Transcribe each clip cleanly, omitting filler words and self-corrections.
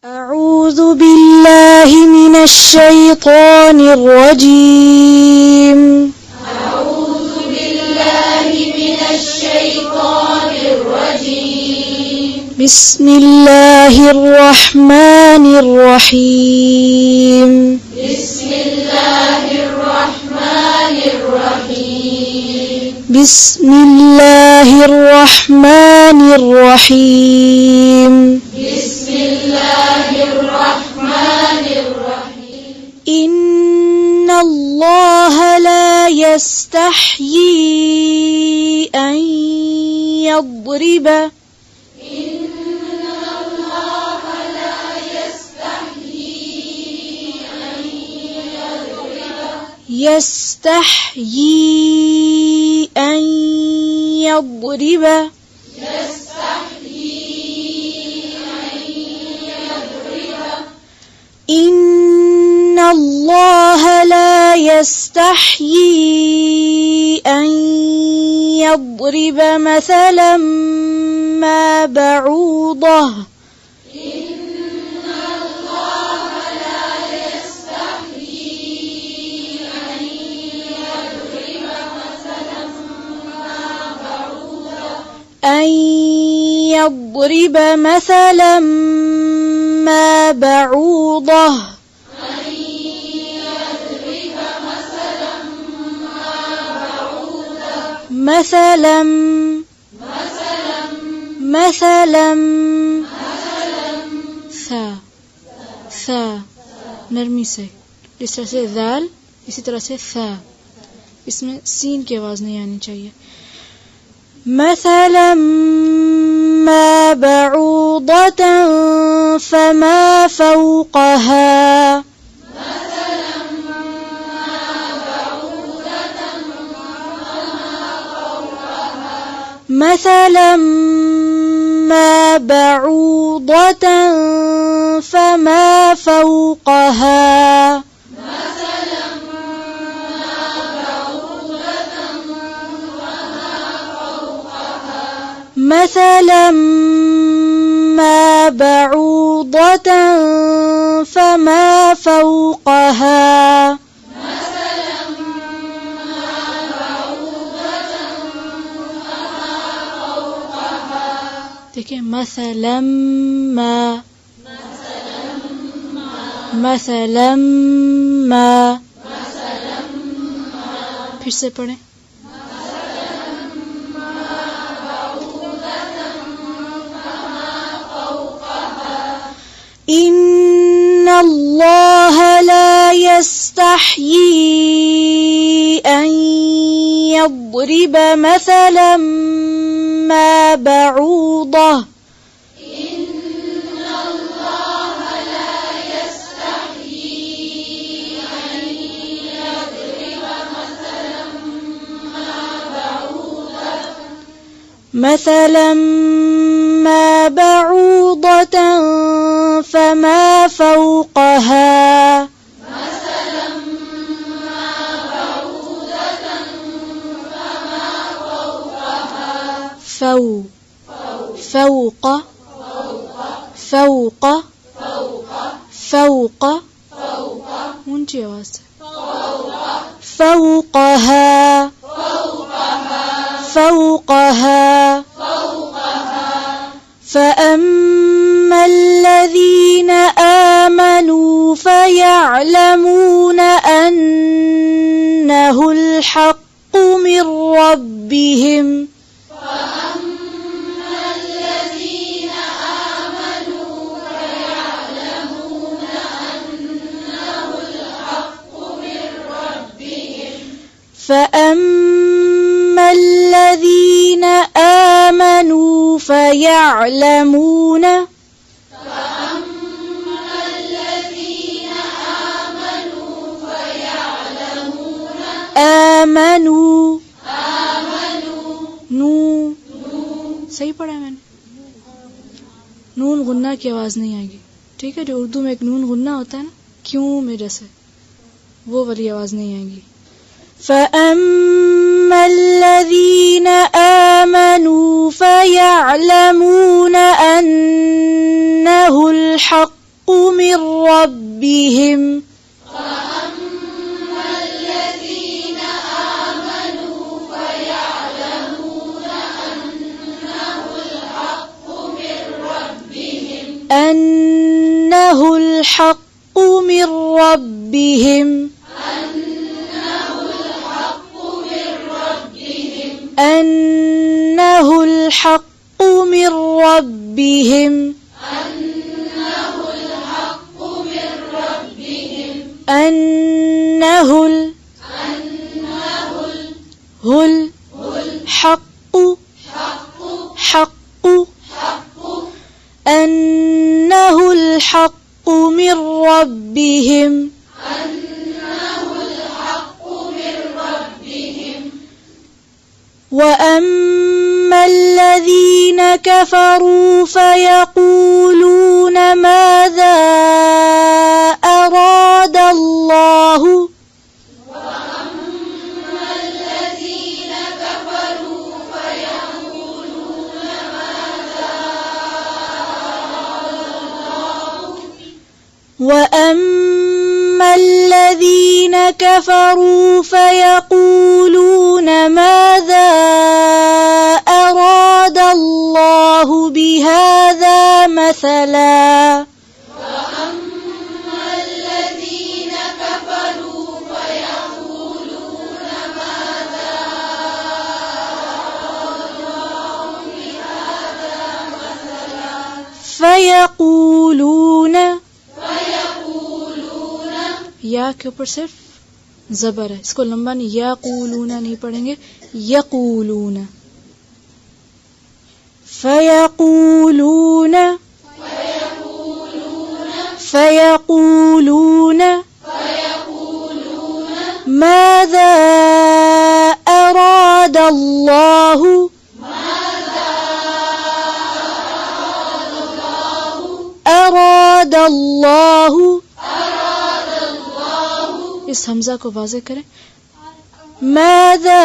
أعوذ بالله من الشيطان الرجيم. أعوذ بالله من الشيطان الرجيم. بسم الله الرحمن الرحيم. بسم الله الرحمن الرحيم. بسم الله الرحمن الرحيم. بسم الله الرحمن الرحيم. إن الله لا يستحيي أن يضرب يستحيي أن يضرب إن الله لا يستحيي أن يضرب مثلا ما بعوضة أن يضرب مثلا ما بعوضة مثلا ثا नरमी से जिस तरह से दाल इसी तरह से था, इसमें सीन की आवाज नहीं आनी चाहिए. مثلا ما بعوضة فما فوقها مثلا ما بعوضة فما فوقها مثلا ما بعوضة فما فوقها देखिए مثلا ما फिर से पढ़ें. إن الله لا يستحيي أن يضرب مثلا ما بعوضة مثلا ما بعوضة فما فوقها فوق ऊंची आवाज से فوقها فأما الذين آمنوا فيعلمون أنه الحق من ربهم فأما الذين آمنوا فيعلمون آمنوا नू सही पढ़ा है मैंने. नून गुन्ना की आवाज नहीं आएगी, ठीक है. जो उर्दू में एक नून गुन्ना होता है ना, क्यों में जैसे, वो वाली आवाज नहीं आएगी. فأما الذين آمنوا فيعلمون أنه الحق من ربهم فأما الذين آمنوا فيعلمون أنه الحق من ربهم أنه الحق من ربهم أنه الحق حق أنه الحق من ربهم وأما الذين كفروا فيقولون ماذا أراد الله وأما الذين كفروا فيقولون ماذا أراد الله بهذا مثلا وأما الذين كفروا فيقولون ماذا أراد الله بهذا مثلا فيقولون या के ऊपर सिर्फ जबर है, इसको लंबा नहीं, याकूलूना नहीं पढ़ेंगे, यकूलूना। फयकूलूना फयकूलूना माज़ा अराद अल्लाहु अराद अल्लाहु। इस हमजा को वाज़े करें, माज़ा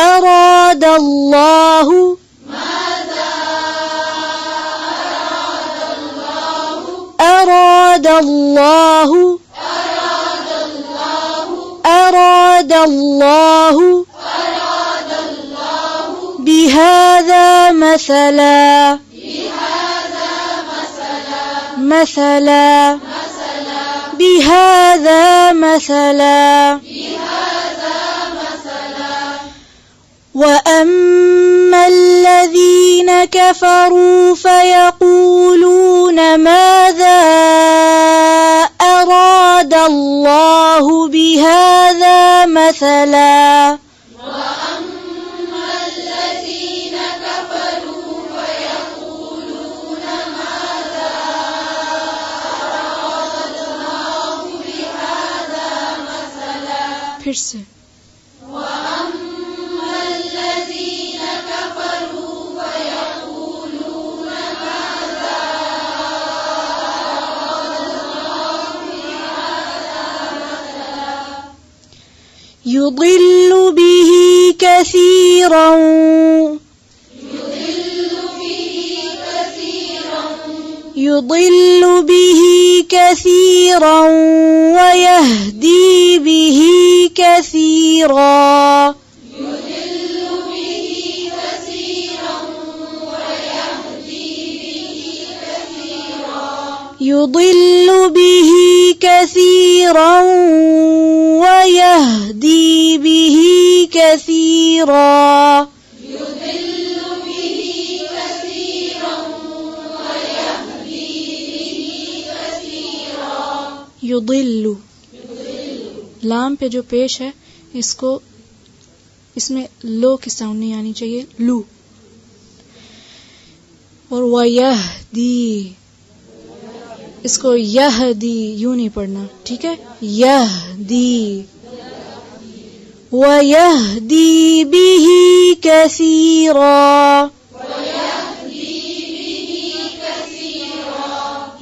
अराद अल्लाहु अराद अल्लाहु अराद अल्लाहु बिहाज़ा मसला मसला بهذا مثلا وأما الذين كفروا فيقولون ماذا أراد الله بهذا مثلا फिर से وأما الذين كفروا فيقولون ماذا أراد الله بهذا مثلا يضل به كثيرا يضل به كثيرا ويهدي به كثيرا يضل به كثيرا ويهدي به كثيرا युदिल्लु लाम पे जो पेश है इसको इसमें लो की साउंड नहीं आनी चाहिए, लू। और वयहदी इसको यहदी यूं नहीं पढ़ना, ठीक है, यहदी वयहदी बिही कसीरा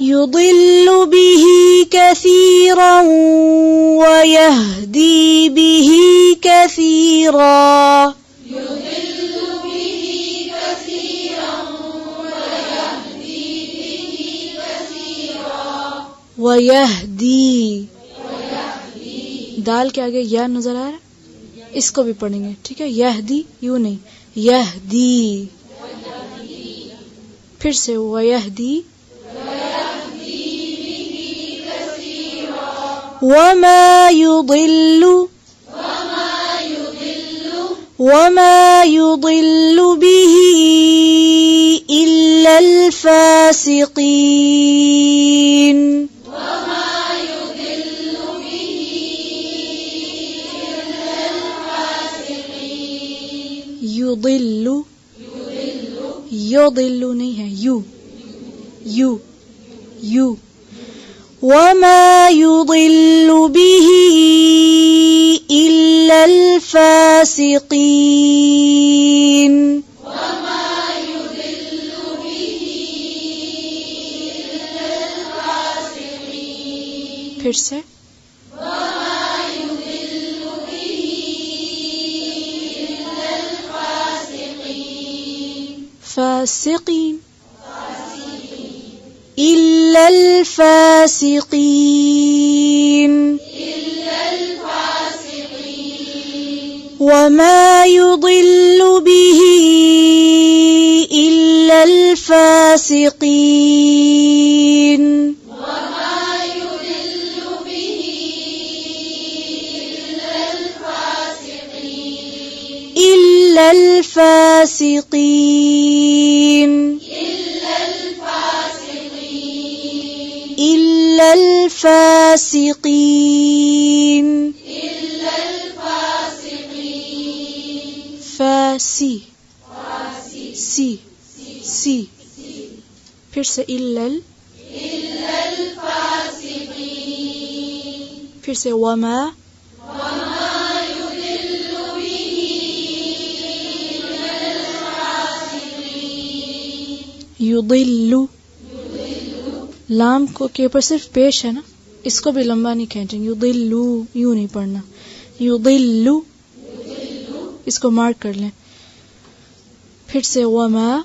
يضل به كثيرا ويهدي به كثيرا वयहदी, दाल के आगे या नजर आ रहा है, इसको भी पढ़ेंगे, ठीक है। यहदी, यू नहीं, यहदी। फिर से वयहदी, वमा युदिल्लु बिही इल्लल फासिकीन। युदिल्लु, युदिल्लु नहीं है, यू। वमा युदिल्लु बिही इल्लल फासिकीन। फिर से फासिकीन, इल्लल फासिकीन। वमा युदिल्लु बिही इल्लल फासिकीन। इल्लल फासिकीन, इल्लल फासिकीन। फासी, सी। फिर से इल्लल, फिर से वमा, युदिल्लु, लाम को के ऊपर सिर्फ पेश है ना, इसको भी लंबा नहीं खींचेंगे। युदिल्लु, यूं नहीं पढ़ना, युदिल्लु, इसको मार्क कर लें। फिर से वमा,